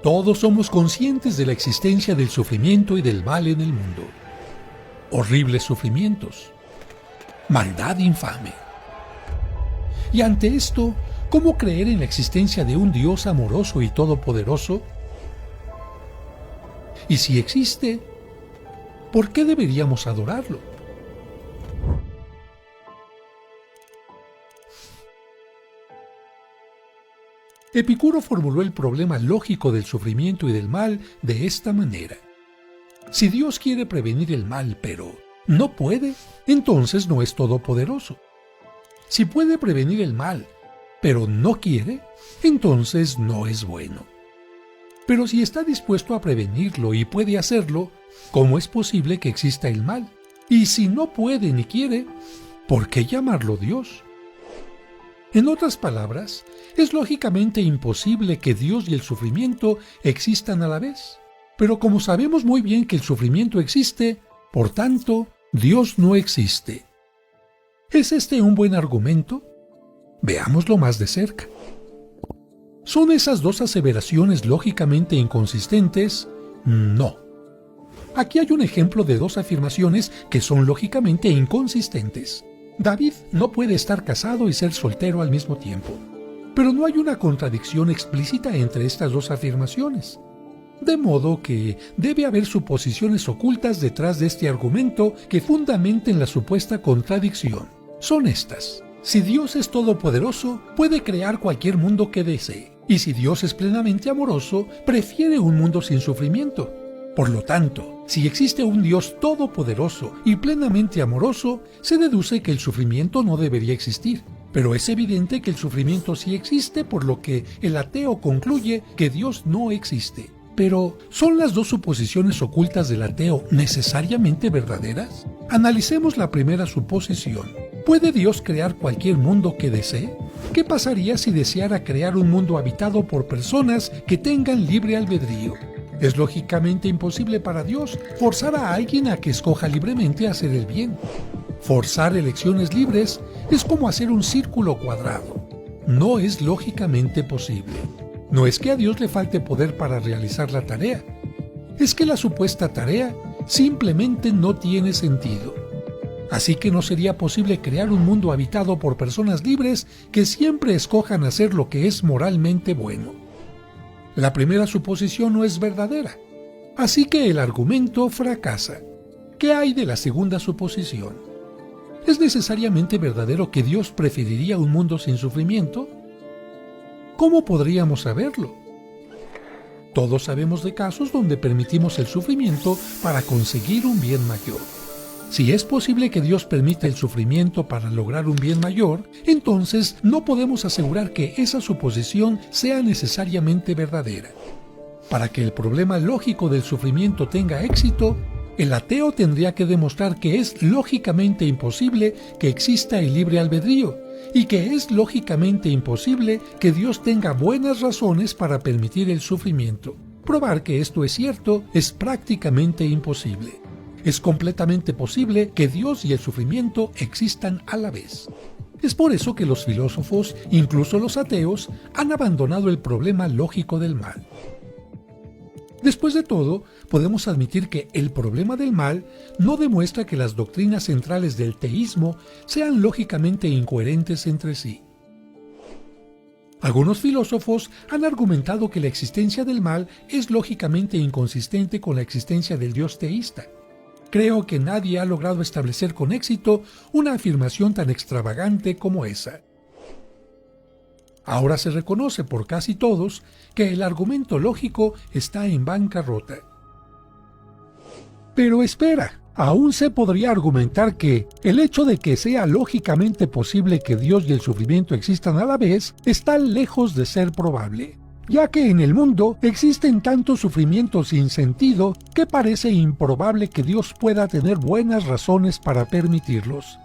Todos somos conscientes de la existencia del sufrimiento y del mal en el mundo. Horribles sufrimientos. Maldad infame. Y ante esto, ¿cómo creer en la existencia de un Dios amoroso y todopoderoso? Y si existe, ¿por qué deberíamos adorarlo? Epicuro formuló el problema lógico del sufrimiento y del mal de esta manera. Si Dios quiere prevenir el mal, pero no puede, entonces no es todopoderoso. Si puede prevenir el mal, pero no quiere, entonces no es bueno. Pero si está dispuesto a prevenirlo y puede hacerlo, ¿cómo es posible que exista el mal? Y si no puede ni quiere, ¿por qué llamarlo Dios? En otras palabras, es lógicamente imposible que Dios y el sufrimiento existan a la vez. Pero como sabemos muy bien que el sufrimiento existe, por tanto, Dios no existe. ¿Es este un buen argumento? Veámoslo más de cerca. ¿Son esas dos aseveraciones lógicamente inconsistentes? No. Aquí hay un ejemplo de dos afirmaciones que son lógicamente inconsistentes. David no puede estar casado y ser soltero al mismo tiempo. Pero no hay una contradicción explícita entre estas dos afirmaciones. De modo que debe haber suposiciones ocultas detrás de este argumento que fundamenten la supuesta contradicción. Son estas. Si Dios es todopoderoso, puede crear cualquier mundo que desee. Y si Dios es plenamente amoroso, prefiere un mundo sin sufrimiento. Por lo tanto, si existe un Dios todopoderoso y plenamente amoroso, se deduce que el sufrimiento no debería existir. Pero es evidente que el sufrimiento sí existe, por lo que el ateo concluye que Dios no existe. Pero, ¿son las dos suposiciones ocultas del ateo necesariamente verdaderas? Analicemos la primera suposición. ¿Puede Dios crear cualquier mundo que desee? ¿Qué pasaría si deseara crear un mundo habitado por personas que tengan libre albedrío? Es lógicamente imposible para Dios forzar a alguien a que escoja libremente hacer el bien. Forzar elecciones libres es como hacer un círculo cuadrado. No es lógicamente posible. No es que a Dios le falte poder para realizar la tarea. Es que la supuesta tarea simplemente no tiene sentido. Así que no sería posible crear un mundo habitado por personas libres que siempre escojan hacer lo que es moralmente bueno. La primera suposición no es verdadera, así que el argumento fracasa. ¿Qué hay de la segunda suposición? ¿Es necesariamente verdadero que Dios preferiría un mundo sin sufrimiento? ¿Cómo podríamos saberlo? Todos sabemos de casos donde permitimos el sufrimiento para conseguir un bien mayor. Si es posible que Dios permita el sufrimiento para lograr un bien mayor, entonces no podemos asegurar que esa suposición sea necesariamente verdadera. Para que el problema lógico del sufrimiento tenga éxito, el ateo tendría que demostrar que es lógicamente imposible que exista el libre albedrío y que es lógicamente imposible que Dios tenga buenas razones para permitir el sufrimiento. Probar que esto es cierto es prácticamente imposible. Es completamente posible que Dios y el sufrimiento existan a la vez. Es por eso que los filósofos, incluso los ateos, han abandonado el problema lógico del mal. Después de todo, podemos admitir que el problema del mal no demuestra que las doctrinas centrales del teísmo sean lógicamente incoherentes entre sí. Algunos filósofos han argumentado que la existencia del mal es lógicamente inconsistente con la existencia del Dios teísta. Creo que nadie ha logrado establecer con éxito una afirmación tan extravagante como esa. Ahora se reconoce por casi todos que el argumento lógico está en bancarrota. Pero espera, aún se podría argumentar que el hecho de que sea lógicamente posible que Dios y el sufrimiento existan a la vez está lejos de ser probable, ya que en el mundo existen tantos sufrimientos sin sentido que parece improbable que Dios pueda tener buenas razones para permitirlos.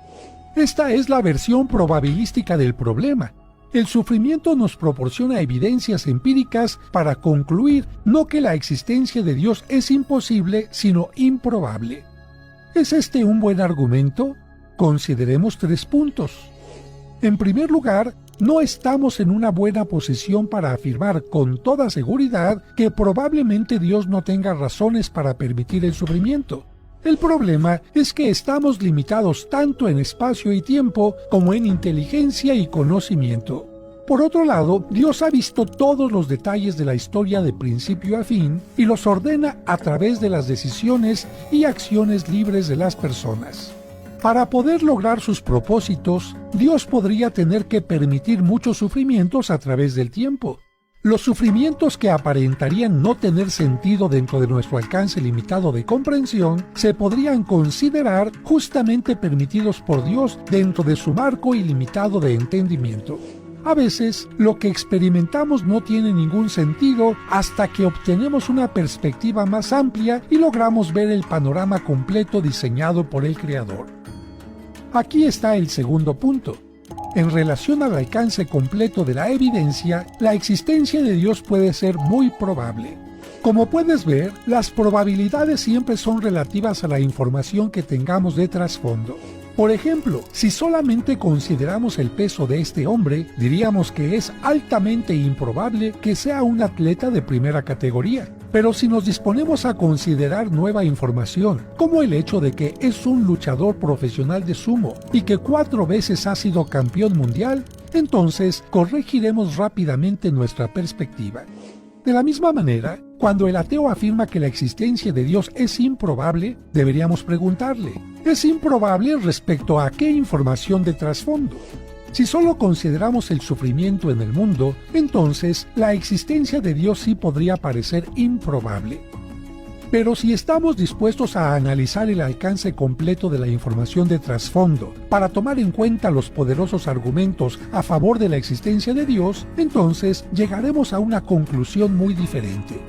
Esta es la versión probabilística del problema. El sufrimiento nos proporciona evidencias empíricas para concluir no que la existencia de Dios es imposible, sino improbable. ¿Es este un buen argumento? Consideremos 3 puntos. En primer lugar, no estamos en una buena posición para afirmar con toda seguridad que probablemente Dios no tenga razones para permitir el sufrimiento. El problema es que estamos limitados tanto en espacio y tiempo como en inteligencia y conocimiento. Por otro lado, Dios ha visto todos los detalles de la historia de principio a fin y los ordena a través de las decisiones y acciones libres de las personas. Para poder lograr sus propósitos, Dios podría tener que permitir muchos sufrimientos a través del tiempo. Los sufrimientos que aparentarían no tener sentido dentro de nuestro alcance limitado de comprensión se podrían considerar justamente permitidos por Dios dentro de su marco ilimitado de entendimiento. A veces, lo que experimentamos no tiene ningún sentido hasta que obtenemos una perspectiva más amplia y logramos ver el panorama completo diseñado por el Creador. Aquí está el segundo punto. En relación al alcance completo de la evidencia, la existencia de Dios puede ser muy probable. Como puedes ver, las probabilidades siempre son relativas a la información que tengamos de trasfondo. Por ejemplo, si solamente consideramos el peso de este hombre, diríamos que es altamente improbable que sea un atleta de primera categoría. Pero si nos disponemos a considerar nueva información, como el hecho de que es un luchador profesional de sumo y que 4 veces ha sido campeón mundial, entonces corregiremos rápidamente nuestra perspectiva. De la misma manera, cuando el ateo afirma que la existencia de Dios es improbable, deberíamos preguntarle, ¿es improbable respecto a qué información de trasfondo? Si solo consideramos el sufrimiento en el mundo, entonces la existencia de Dios sí podría parecer improbable. Pero si estamos dispuestos a analizar el alcance completo de la información de trasfondo para tomar en cuenta los poderosos argumentos a favor de la existencia de Dios, entonces llegaremos a una conclusión muy diferente.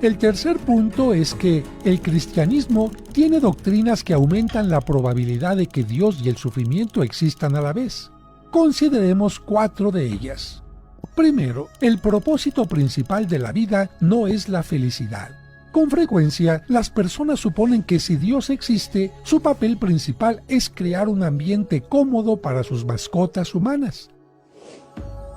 El tercer punto es que el cristianismo tiene doctrinas que aumentan la probabilidad de que Dios y el sufrimiento existan a la vez. Consideremos 4 de ellas. Primero, el propósito principal de la vida no es la felicidad. Con frecuencia, las personas suponen que si Dios existe, su papel principal es crear un ambiente cómodo para sus mascotas humanas.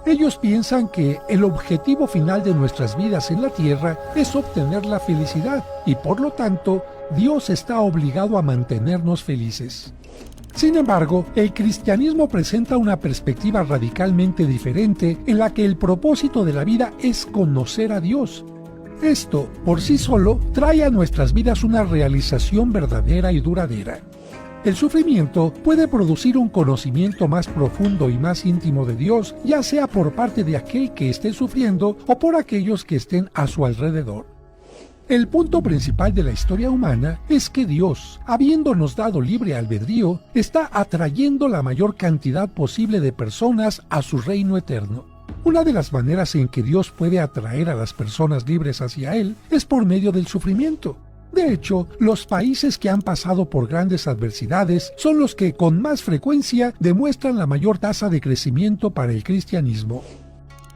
Ellos piensan que el objetivo final de nuestras vidas en la tierra es obtener la felicidad y por lo tanto, Dios está obligado a mantenernos felices. Sin embargo, el cristianismo presenta una perspectiva radicalmente diferente en la que el propósito de la vida es conocer a Dios. Esto, por sí solo, trae a nuestras vidas una realización verdadera y duradera. El sufrimiento puede producir un conocimiento más profundo y más íntimo de Dios, ya sea por parte de aquel que esté sufriendo o por aquellos que estén a su alrededor. El punto principal de la historia humana es que Dios, habiéndonos dado libre albedrío, está atrayendo la mayor cantidad posible de personas a su reino eterno. Una de las maneras en que Dios puede atraer a las personas libres hacia Él es por medio del sufrimiento. De hecho, los países que han pasado por grandes adversidades son los que con más frecuencia demuestran la mayor tasa de crecimiento para el cristianismo.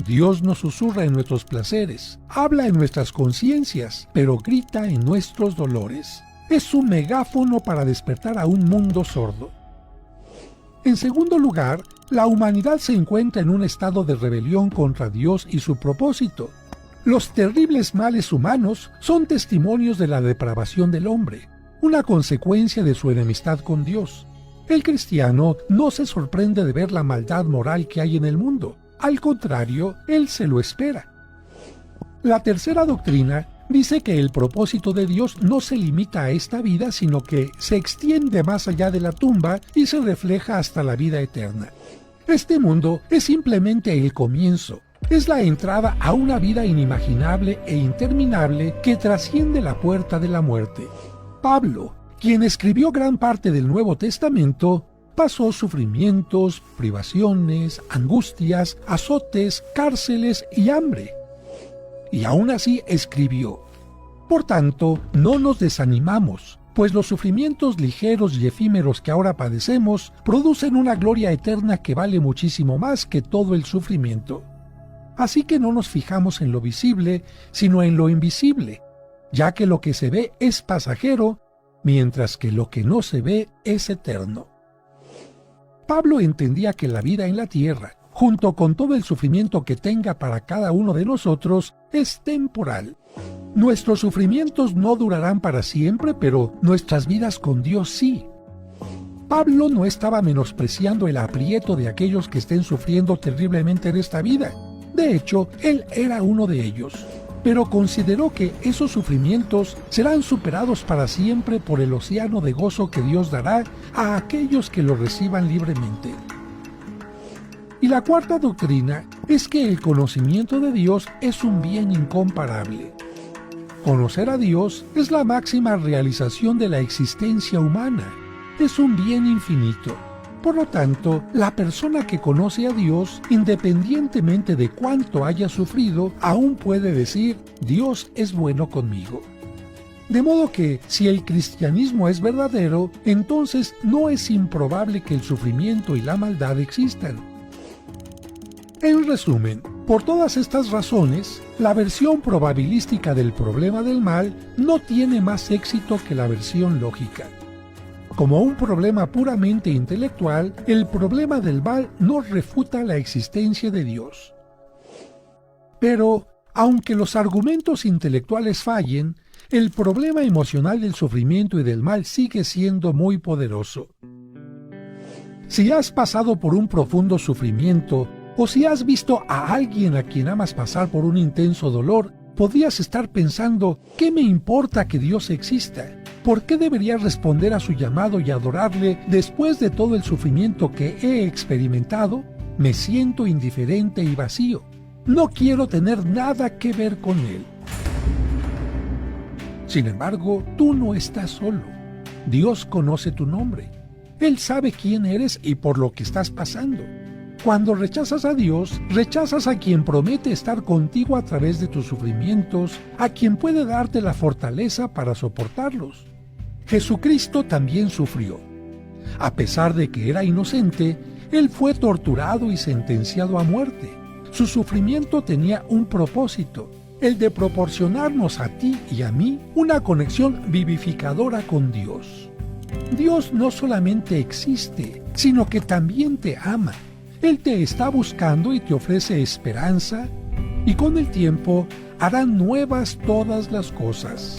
Dios nos susurra en nuestros placeres, habla en nuestras conciencias, pero grita en nuestros dolores. Es un megáfono para despertar a un mundo sordo. En segundo lugar, la humanidad se encuentra en un estado de rebelión contra Dios y su propósito. Los terribles males humanos son testimonios de la depravación del hombre, una consecuencia de su enemistad con Dios. El cristiano no se sorprende de ver la maldad moral que hay en el mundo. Al contrario, él se lo espera. La tercera doctrina dice que el propósito de Dios no se limita a esta vida, sino que se extiende más allá de la tumba y se refleja hasta la vida eterna. Este mundo es simplemente el comienzo, es la entrada a una vida inimaginable e interminable que trasciende la puerta de la muerte. Pablo, quien escribió gran parte del Nuevo Testamento, pasó sufrimientos, privaciones, angustias, azotes, cárceles y hambre. Y aún así escribió: por tanto, no nos desanimamos, pues los sufrimientos ligeros y efímeros que ahora padecemos producen una gloria eterna que vale muchísimo más que todo el sufrimiento. Así que no nos fijamos en lo visible, sino en lo invisible, ya que lo que se ve es pasajero, mientras que lo que no se ve es eterno. Pablo entendía que la vida en la tierra, junto con todo el sufrimiento que tenga para cada uno de nosotros, es temporal. Nuestros sufrimientos no durarán para siempre, pero nuestras vidas con Dios sí. Pablo no estaba menospreciando el aprieto de aquellos que estén sufriendo terriblemente en esta vida. De hecho, él era uno de ellos. Pero consideró que esos sufrimientos serán superados para siempre por el océano de gozo que Dios dará a aquellos que lo reciban libremente. Y la cuarta doctrina es que el conocimiento de Dios es un bien incomparable. Conocer a Dios es la máxima realización de la existencia humana. Es un bien infinito. Por lo tanto, la persona que conoce a Dios, independientemente de cuánto haya sufrido, aún puede decir, Dios es bueno conmigo. De modo que, si el cristianismo es verdadero, entonces no es improbable que el sufrimiento y la maldad existan. En resumen, por todas estas razones, la versión probabilística del problema del mal no tiene más éxito que la versión lógica. Como un problema puramente intelectual, el problema del mal no refuta la existencia de Dios. Pero, aunque los argumentos intelectuales fallen, el problema emocional del sufrimiento y del mal sigue siendo muy poderoso. Si has pasado por un profundo sufrimiento, o si has visto a alguien a quien amas pasar por un intenso dolor, podrías estar pensando, ¿qué me importa que Dios exista? ¿Por qué debería responder a su llamado y adorarle después de todo el sufrimiento que he experimentado? Me siento indiferente y vacío. No quiero tener nada que ver con él. Sin embargo, tú no estás solo. Dios conoce tu nombre. Él sabe quién eres y por lo que estás pasando. Cuando rechazas a Dios, rechazas a quien promete estar contigo a través de tus sufrimientos, a quien puede darte la fortaleza para soportarlos. Jesucristo también sufrió. A pesar de que era inocente, Él fue torturado y sentenciado a muerte. Su sufrimiento tenía un propósito, el de proporcionarnos a ti y a mí una conexión vivificadora con Dios. Dios no solamente existe, sino que también te ama. Él te está buscando y te ofrece esperanza, y con el tiempo hará nuevas todas las cosas.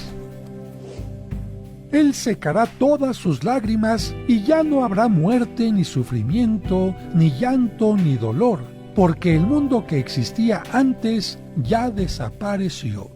Él secará todas sus lágrimas y ya no habrá muerte, ni sufrimiento, ni llanto, ni dolor, porque el mundo que existía antes ya desapareció.